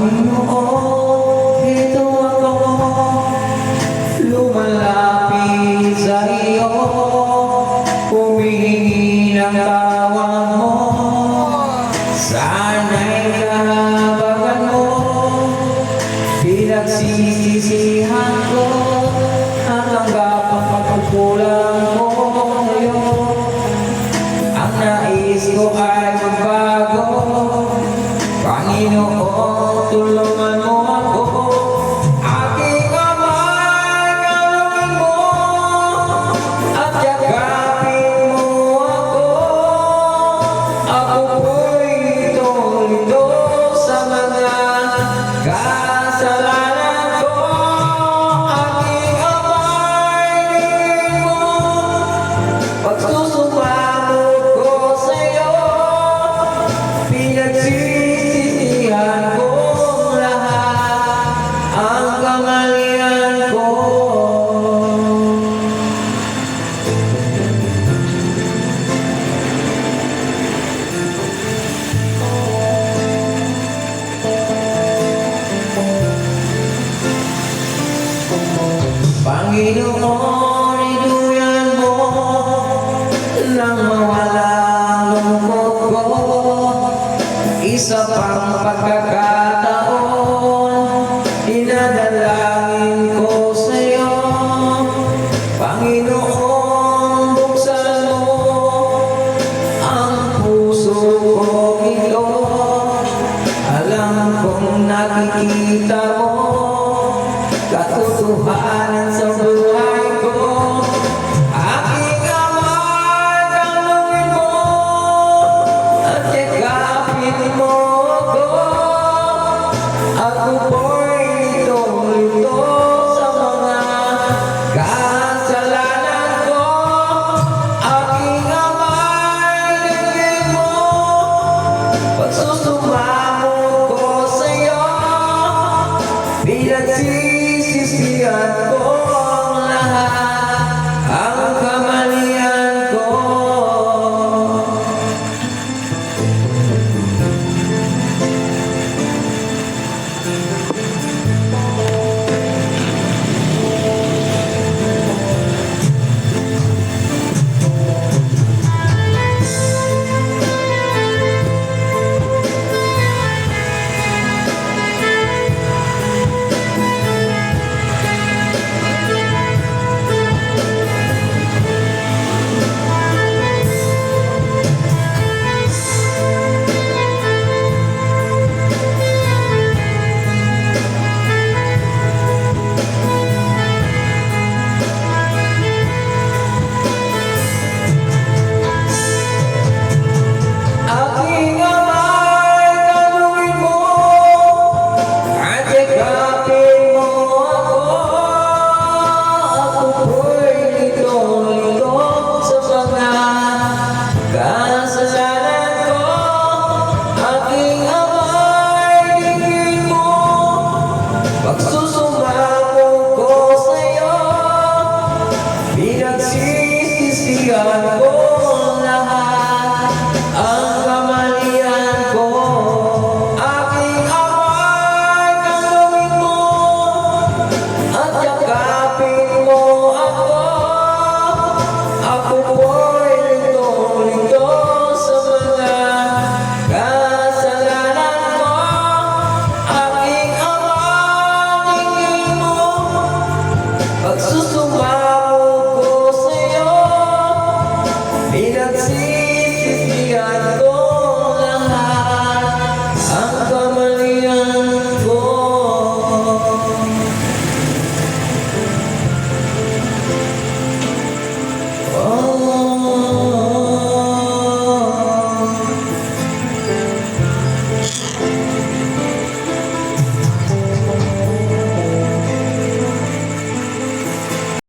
Panginoon, ito ako, lumalapit sa iyo, humihingi ng tawag mo. Sana'y kahabagan mo, pinagsisisihan ko, natanggap ang pagkukulang ko ngayon. Ang nais ko ay magbago, Panginoon, tulungan mo ako. Aking kamay, galawin mo at yakapin mo ako. Ako po'y lito-lito sa mga kasalanan ko. Aking kamay, lingin mo, pagsusumamo ko sa'yo. Pinagsisisihan ko lahat ang kamalian ko. Panginoon, iduyan mo nang mawala ang lungkot ko. Isa pang pagkakataon, dinadalangin ko sa'yo. Panginoon, buksan mo ang puso ko ito. Alam kong nakikita mo katotohanan sa buhay ko. Aking kamay, galawin mo at yakapin mo ako. Ako po'y lito-lito sa mga kasalanan ko. Aking kamay, lingin mo, pagsusumamo ko sa'yo. Pinagsisisihan ko ang lahat ang kamalian ko.